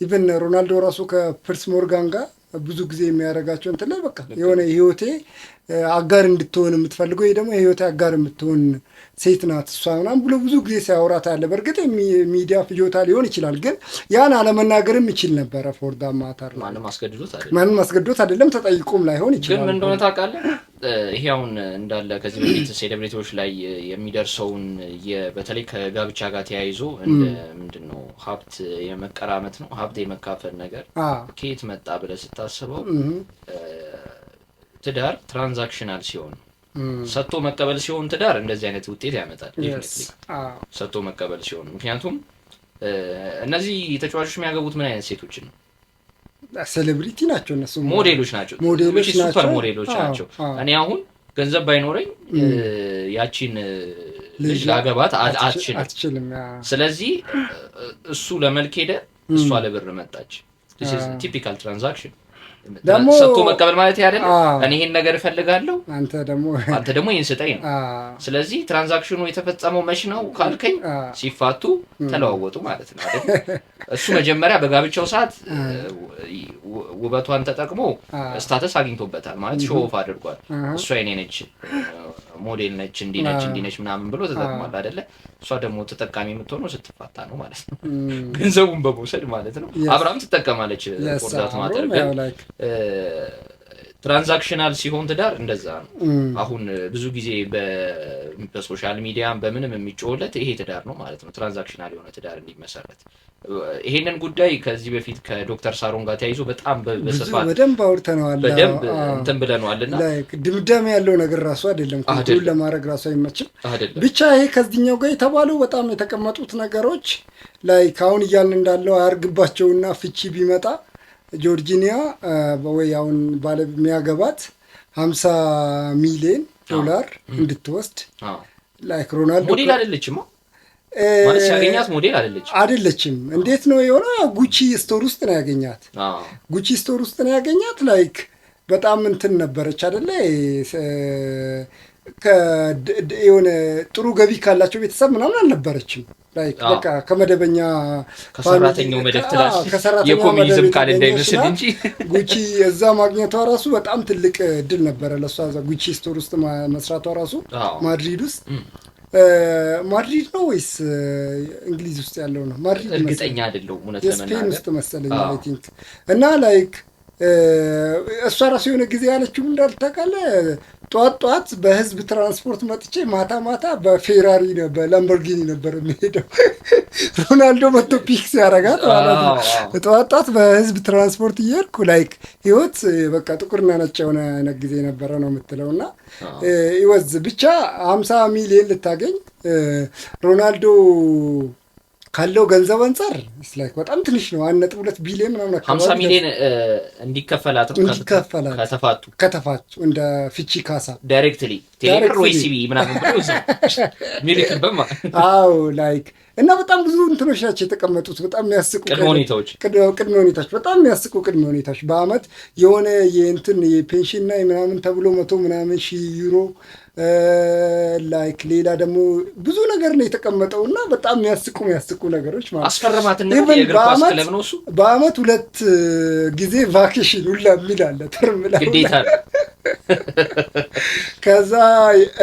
ኢቨን ሮናልዶ ራሱ ከፒርስ ሞርጋን ጋር ብዙ ጊዜ የሚያደርጋቸው እንትን ላይ በቃ የሆነ ህይወቴ አጋር እንድትሆን የምትፈልገው ደግሞ የህይወት አጋር የምትሆን ሴት ናት እሷ ምናምን ብሎ ብዙ ጊዜ ሲያወራት አለ። በእርግጥ ሚዲያ ፍጆታ ሊሆን ይችላል፣ ግን ያን አለመናገርም ይችል ነበረ። ፎርዳ ማታር ማንም አስገድዶት አይደለም፣ ተጠይቆም ላይሆን ይችላል። ግን ምን እንደሆነ ታውቃለህ? ይሄ አሁን እንዳለ ከዚህ በፊት ሴሌብሪቲዎች ላይ የሚደርሰውን በተለይ ከጋብቻ ጋር ተያይዞ እንደ ምንድነው ሀብት የመቀራመት ነው ሀብት የመካፈል ነገር ከየት መጣ ብለህ ስታስበው ትዳር ትራንዛክሽናል ሲሆን ሰጥቶ መቀበል ሲሆን ትዳር እንደዚህ አይነት ውጤት ያመጣል። ዴፊኒትሊ ሰጥቶ መቀበል ሲሆን፣ ምክንያቱም እነዚህ ተጫዋቾች የሚያገቡት ምን አይነት ሴቶችን ነው? ሴሌብሪቲ ናቸው፣ እነሱ ሞዴሎች ናቸው፣ ሱፐር ሞዴሎች ናቸው። እኔ አሁን ገንዘብ ባይኖረኝ ያቺን ልጅ ላገባት አትችልም። ስለዚህ እሱ ለመልክ ሄደ፣ እሷ ለብር መጣች። this is typical transaction። ሰጥቶ መቀበል ማለት ያደለ እኔ ይሄን ነገር እፈልጋለሁ አንተ ደግሞ ይሄን ስጠኝ ነው። ስለዚህ ትራንዛክሽኑ የተፈጸመው መች ነው ካልከኝ ሲፋቱ ተለዋወጡ ማለት ነው አይደል? እሱ መጀመሪያ በጋብቻው ሰዓት ውበቷን ተጠቅሞ ስታተስ አግኝቶበታል ማለት ሾው ኦፍ አድርጓል። እሷ የኔ ነች፣ ሞዴል ነች፣ እንዲህ ነች ምናምን ብሎ ተጠቅሟል አይደለ? እሷ ደግሞ ተጠቃሚ የምትሆነው ስትፋታ ነው ማለት ነው፣ ገንዘቡን በመውሰድ ማለት ነው። አብራም ትጠቀማለች ፎርዳት ማተር ግን ትራንዛክሽናል ሲሆን ትዳር እንደዛ ነው። አሁን ብዙ ጊዜ በሶሻል ሚዲያ በምንም የሚጮህለት ይሄ ትዳር ነው ማለት ነው፣ ትራንዛክሽናል የሆነ ትዳር እንዲመሰረት። ይሄንን ጉዳይ ከዚህ በፊት ከዶክተር ሳሮን ጋር ተያይዞ በጣም በስፋት በደንብ አውርተነዋል፣ በደንብ እንትን ብለናልና ድምዳሜ ያለው ነገር ራሱ አይደለም፣ ሁሉ ለማድረግ ራሱ አይመችም። ብቻ ይሄ ከዚህኛው ጋር የተባለው በጣም የተቀመጡት ነገሮች ላይ ካሁን እያልን እንዳለው አያርግባቸውና ፍቺ ቢመጣ ጆርጂኒያ ወይ አሁን ባለ የሚያገባት 50 ሚሊዮን ዶላር እንድትወስድ ላይክ ሮናልዶ ሞዴል አይደለችም ማለት ሲያገኛት ሞዴል አይደለችም። እንዴት ነው የሆነ ጉቺ ስቶር ውስጥ ነው ያገኛት። ጉቺ ስቶር ውስጥ ነው ያገኛት። ላይክ በጣም እንትን ነበረች አይደለ? የሆነ ጥሩ ገቢ ካላቸው ቤተሰብ ምናምን አልነበረችም። ላይክ በቃ ከመደበኛ ከሰራተኛው መደብ ትላለች የኮሚኒዝም ካለ እንዳይመስል እንጂ ጉቺ እዛ ማግኘቷ ራሱ በጣም ትልቅ እድል ነበረ ለሷ። ጉቺ ስቶር ውስጥ መስራቷ ራሱ ማድሪድ ውስጥ ማድሪድ ነው ወይስ እንግሊዝ ውስጥ ያለው ነው? ማድሪድ እርግጠኛ አይደለሁም እውነት ለመናገር ስፔን ውስጥ መሰለኝ አይ ቲንክ። እና ላይክ እሷ ራሱ የሆነ ጊዜ ያለችው እንዳልታውቃለህ ጧት በህዝብ ትራንስፖርት መጥቼ ማታ በፌራሪ ነበር በላምቦርጊኒ ነበር የሚሄደው። ሮናልዶ መጥቶ ፒክስ ያደርጋት ማለት ነው። ጧት በህዝብ ትራንስፖርት እየሄድኩ ላይክ ህይወት በቃ ጥቁርና ነጭ የሆነ አይነት ጊዜ ነበረ ነው የምትለውና ይወዝ ብቻ 50 ሚሊዮን ልታገኝ ሮናልዶ ካለው ገንዘብ አንፃር ላይክ በጣም ትንሽ ነው። 1.2 ቢሊዮን ምናምን 50 ሚሊዮን እንዲከፈላት ከተፋቱ እንደ ፍቺ ካሳ ዳይሬክትሊ ቴሌብር ወይ ሲቢ ምናምን ብለው ሚሊዮን በማ ላይክ እና በጣም ብዙ እንትኖች ናቸው የተቀመጡት። በጣም የሚያስቁ ቅድመ ሁኔታዎች በጣም የሚያስቁ ቅድመ ሁኔታዎች በአመት የሆነ የእንትን የፔንሽንና ምናምን ተብሎ 100 ምናምን ሺህ ዩሮ ላይክ ሌላ ደግሞ ብዙ ነገር ነው የተቀመጠውና በጣም የሚያስቁ ነገሮች ማለት አስፈረማት ነው። የእግር ኳስ ክለብ ነው እሱ። በአመት 2 ጊዜ ቫኬሽን ሁላ የሚል አለ ተርም ላይ ግዴታ ከዛ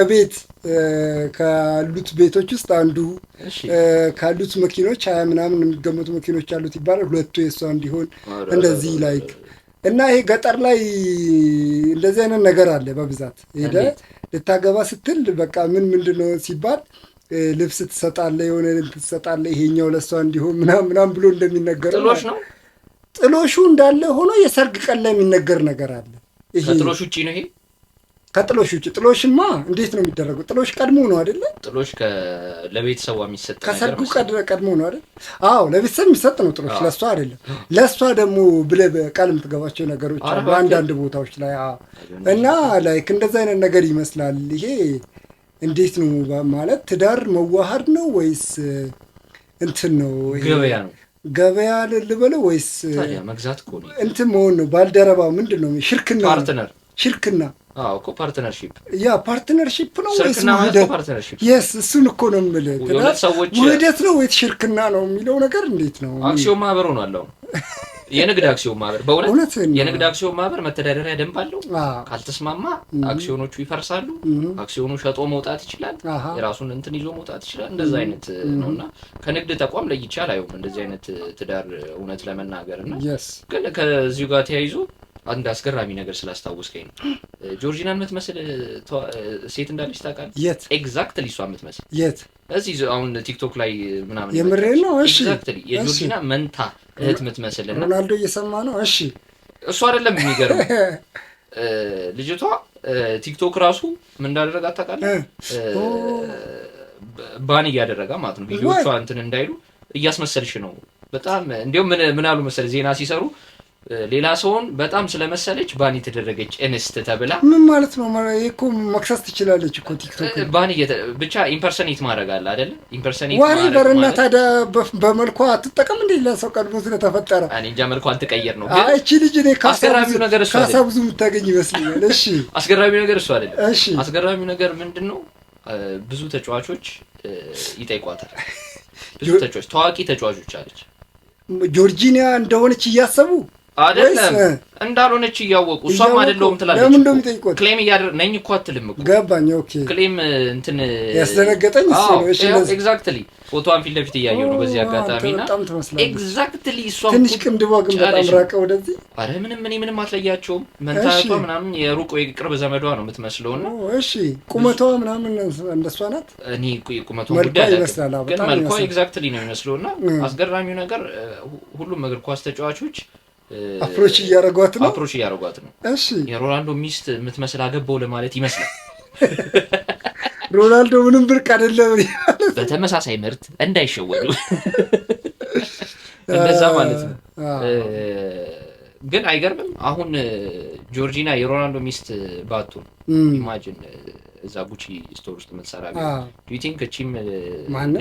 እቤት ካሉት ቤቶች ውስጥ አንዱ ካሉት መኪኖች 20 ምናምን የሚገመቱ መኪኖች አሉት ይባላል። 2ቱ የሷ እንዲሆን እንደዚህ ላይክ እና ይሄ ገጠር ላይ እንደዚህ አይነት ነገር አለ በብዛት ሄደ ልታገባ ስትል በቃ ምንድነው ሲባል ልብስ ትሰጣለህ፣ የሆነ ልብስ ትሰጣለህ፣ ይሄኛው ለሷ እንዲሆን ምናምን ብሎ እንደሚነገር ጥሎሽ ነው። ጥሎሹ እንዳለ ሆኖ የሰርግ ቀን ላይ የሚነገር ነገር አለ። ይሄ ጥሎሽ ውጪ ነው። ይሄ ከጥሎሽ ውጪ። ጥሎሽማ እንዴት ነው የሚደረገው? ጥሎሽ ቀድሞ ነው አይደለ? ጥሎሽ ለቤተሰቡ የሚሰጥ ነገር ከሰርጉ ቀድሞ ነው አይደል? አዎ ለቤተሰብ የሚሰጥ ነው ጥሎሽ፣ ለሷ አይደለም። ለሷ ደግሞ ብለህ ቃል የምትገባቸው ነገሮች አሉ አንዳንድ ቦታዎች ላይ። እና ላይክ እንደዛ አይነት ነገር ይመስላል። ይሄ እንዴት ነው ማለት ትዳር መዋሃድ ነው ወይስ እንትን ነው? ገበያ ልበለው ወይስ ታዲያ መግዛት እኮ ነው እንትን መሆን ነው? ባልደረባ ምንድነው? ሽርክና እኮ ፓርትነርሺፕ ፓርትነርሺፕ ነው ወይስ ፓርትነርሺፕ? እሱን እኮ ነው የምልህ። ውህደት ነው ወይስ ሽርክና ነው የሚለው ነገር እንዴት ነው? አክሲዮን ማህበር ሆኗል። የንግድ አክሲዮን ማህበር በእውነት የንግድ አክሲዮን ማህበር መተዳደሪያ ደንብ አለው። ካልተስማማ አክሲዮኖቹ ይፈርሳሉ። አክሲዮኑ ሸጦ መውጣት ይችላል። የራሱን እንትን ይዞ መውጣት ይችላል። እንደዛ አይነት ነውና ከንግድ ተቋም ለይቻል አይሆንም እንደዚህ አይነት ትዳር እውነት ለመናገርና ግን ከዚሁ ጋር ተያይዞ አንድ አስገራሚ ነገር ስላስታወስከኝ ነው። ጆርጂናን የምትመስል ሴት እንዳለች ታውቃለህ? የት ኤግዛክትሊ እሷ የምትመስል የት? እዚህ አሁን ቲክቶክ ላይ ምናምን የምሬ ነው። እሺ ኤግዛክትሊ የጆርጂና መንታ እህት የምትመስልና ሮናልዶ እየሰማ ነው። እሺ እሱ አይደለም የሚገርም ልጅቷ ቲክቶክ ራሱ ምን እንዳደረጋት ታውቃለህ? ባን እያደረጋ ማለት ነው ቪዲዮቿ እንትን እንዳይሉ እያስመሰልሽ ነው። በጣም እንዲያውም ምን አሉ መሰል ዜና ሲሰሩ ሌላ ሰውን በጣም ስለመሰለች ባን የተደረገች እንስት ተብላ ምን ማለት ነው? እኮ መክሰስ ትችላለች እኮ ቲክቶክ ባን ብቻ ኢምፐርሰኔት ማድረግ አለ አይደል? ኢምፐርሰኔት ማድረግ ዋሪ በረና ታዲያ በመልኳ አትጠቀም እንዴ? ለሰው ቀድሞ ስለተፈጠረ እኔ እንጃ መልኳን ትቀየር ነው። ግን እቺ ልጅ እኔ አስገራሚው ነገር እሱ ካሳ ብዙ የምታገኝ ይመስለኛል። እሺ አስገራሚው ነገር እሱ አይደል? እሺ አስገራሚው ነገር ምንድነው? ብዙ ተጫዋቾች ይጠይቋታል። ብዙ ተጫዋቾች ታዋቂ ተጫዋቾች አለች ጆርጂና እንደሆነች እያሰቡ አይደለም እንዳልሆነች እያወቁ እሷም አይደለም ትላለች። ለምን እንደምትጠይቁት ክሌም እያደረገ ነኝ እኮ አትልም እኮ ገባኝ። ኦኬ ክሌም እንትን ያስደነገጠኝ እሱ ነው። እሺ ኤግዛክትሊ ፎቶዋን ፊት ለፊት እያየሁ ነው በዚህ አጋጣሚና ኤግዛክትሊ እሷ ትንሽ ቅንድቧ ግን በጣም ራቀ ወደዚህ። አረ ምንም አትለያቸውም። መንታቷ ምናምን የሩቅ ወይ ቅርብ ዘመዷ ነው የምትመስለውና እሺ ቁመቷ ምናምን እንደሷ ናት። እኔ ቁመቷ ጉዳይ አይደለም ግን መልኳ ኤግዛክትሊ ነው የሚመስለውና አስገራሚው ነገር ሁሉም እግር ኳስ ተጫዋቾች አፕሮች እያረጓት ነው። እሺ የሮናልዶ ሚስት የምትመስል አገባው ለማለት ይመስላል። ሮናልዶ ምንም ብርቅ አይደለም። በተመሳሳይ ምርት እንዳይሸወዱ እንደዛ ማለት ነው። ግን አይገርምም? አሁን ጆርጂና የሮናልዶ ሚስት ባትሆን ኢማጂን እዛ ጉቺ ስቶር ውስጥ የምትሰራ ዱ ዩ ቲንክ እቺም ማንም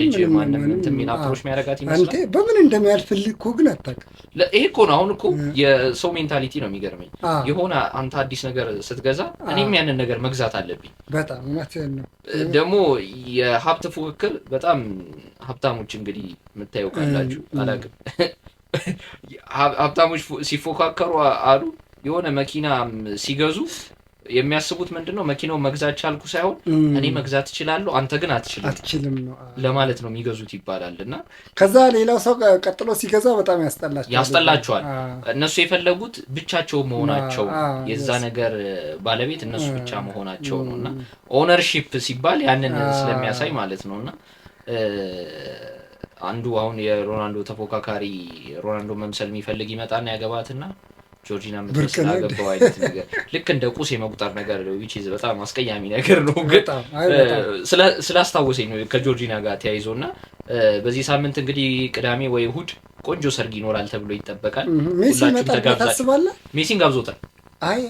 እንትን ሚና አፕሮች የሚያደርጋት ይመስላል? አንተ በምን እንደሚያልፍልህ እኮ ግን አታውቅም። ይሄ እኮ ነው አሁን እኮ የሰው ሜንታሊቲ ነው የሚገርመኝ። የሆነ አንተ አዲስ ነገር ስትገዛ እኔም ያንን ነገር መግዛት አለብኝ። በጣም እውነትህን ነው። ደግሞ የሀብት ፉክክር በጣም ሀብታሞች እንግዲህ የምታየው ካላችሁ አላውቅም ሀብታሞች ሲፎካከሩ አሉ የሆነ መኪና ሲገዙ የሚያስቡት ምንድነው መኪናውን መግዛት ቻልኩ ሳይሆን እኔ መግዛት እችላለሁ አንተ ግን አትችልም ነው ለማለት ነው የሚገዙት ይባላልና ከዛ ሌላው ሰው ቀጥሎ ሲገዛ በጣም ያስጠላቸዋል። እነሱ የፈለጉት ብቻቸው መሆናቸው የዛ ነገር ባለቤት እነሱ ብቻ መሆናቸው ነውና ኦነርሺፕ ሲባል ያንን ስለሚያሳይ ማለት ነውና አንዱ አሁን የሮናልዶ ተፎካካሪ ሮናልዶ መምሰል የሚፈልግ ይመጣና ያገባትና ጆርጂና ምትመስል አገባው አይነት ነገር ልክ እንደ ቁስ የመቁጠር ነገር ነው which is በጣም አስቀያሚ ነገር ነው። ግን ስላስታወሰኝ ነው ከጆርጂና ጋር ተያይዞና በዚህ ሳምንት እንግዲህ ቅዳሜ ወይ እሁድ ቆንጆ ሰርግ ይኖራል ተብሎ ይጠበቃል። ሁላችሁም ተጋብዛችኋል? ሜሲን ጋብዞታል። አይ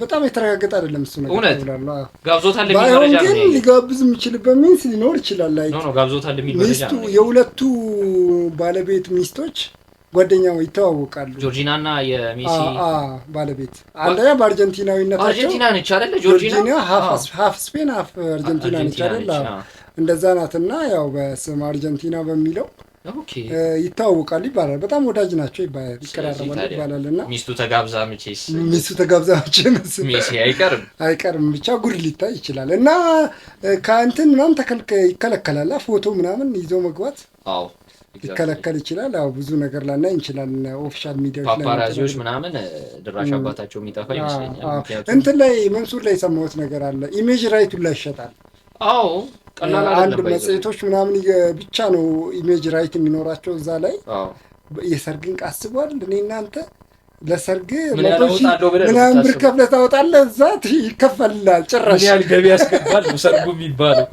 በጣም የተረጋገጠ አይደለም እሱ ነገር ተብሏል። ጋብዞታል የሚል መረጃ ነው። ግን ሊጋብዝ የሚችልበት ሚንስ ሊኖር ይችላል። አይ ኖ ጋብዞታል የሚል መረጃ ነው። የሁለቱ ባለቤት ሚስቶች ጓደኛው ይተዋወቃሉ። ጆርጂናና የሜሲ ባለቤት አንደኛ በአርጀንቲናዊነታቸው አርጀንቲና ነች አይደል? ጆርጂና ሃፍ ስፔን ሃፍ አርጀንቲና ነች አይደል? እንደዛ ናትና ያው በስም አርጀንቲና በሚለው ኦኬ ይተዋወቃሉ ይባላል። በጣም ወዳጅ ናቸው ይባላል፣ ይቀራረባሉ ይባላልና ሚስቱ ተጋብዛ ሜሲ አይቀርም ብቻ ጉድ ሊታይ ይችላል። እና ከእንትን ምናምን ይከለከላል ፎቶ ምናምን ይዞ መግባት ይከለከል ይችላል። አው ብዙ ነገር ላናይ እንችላለን። ኦፊሻል ሚዲያዎች ላይ ፓፓራዚዎች ምናምን ድራሽ አባታቸው የሚጠፋ ይመስለኛል። ምክንያቱም እንትን ላይ መንሱር ላይ ሰማሁት ነገር አለ። ኢሜጅ ራይቱ ላይ ይሸጣል። አዎ ቀላል አይደለም። አንድ መጽሔቶች ምናምን ብቻ ነው ኢሜጅ ራይት የሚኖራቸው እዛ ላይ። የሰርግን ቃስቧል። እኔ እናንተ ለሰርግ ምናምን ብር ከፍለህ ታወጣለህ፣ እዛ ይከፈልላል። ጭራሽ ያል ገቢ ያስገባል ሰርጉ የሚባለው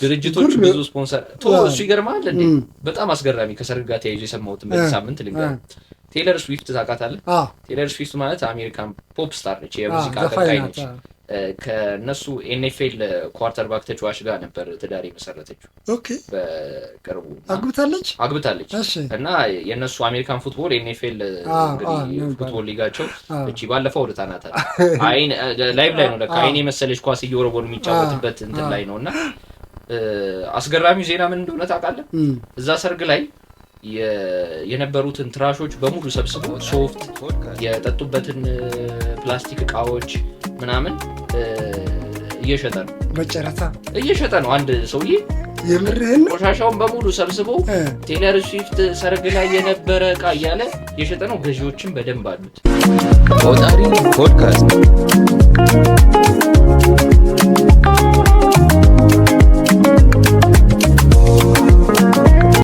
ድርጅቶች ብዙ ስፖንሰር እሱ ይገርማል እንዴ! በጣም አስገራሚ ከሰርግ ጋር ተያይዞ የሰማሁት በዚህ ሳምንት ልንገር። ቴይለር ስዊፍት ታውቃታለህ? ቴይለር ስዊፍት ማለት አሜሪካን ፖፕ ስታር ነች፣ የሙዚቃ አቀንቃኝ ነች። ከነሱ ኤንኤፍኤል ኳርተርባክ ተጫዋች ጋር ነበር ትዳር የመሰረተችው። ኦኬ በቅርቡ አግብታለች እና የነሱ አሜሪካን ፉትቦል ኤንኤፍኤል እንግዲህ ፉትቦል ሊጋቸው እቺ ባለፈው ወደታናታ አይን ላይቭ ላይ ነው ለካ አይኔ መሰለሽ ኳስ እየወረወሩ የሚጫወትበት እንትን ላይ ነውና አስገራሚው ዜና ምን እንደሆነ ታውቃለህ? እዛ ሰርግ ላይ የነበሩትን ትራሾች በሙሉ ሰብስቦ ሶፍት የጠጡበትን ፕላስቲክ እቃዎች ምናምን እየሸጠ ነው በጨረታ እየሸጠ ነው አንድ ሰውዬ የምርህን ቆሻሻውን በሙሉ ሰብስቦ ቴይለር ስዊፍት ሰርግ ላይ የነበረ እቃ እያለ እየሸጠ ነው ገዢዎችን በደንብ አሉት ቆጣሪ ፖድካስት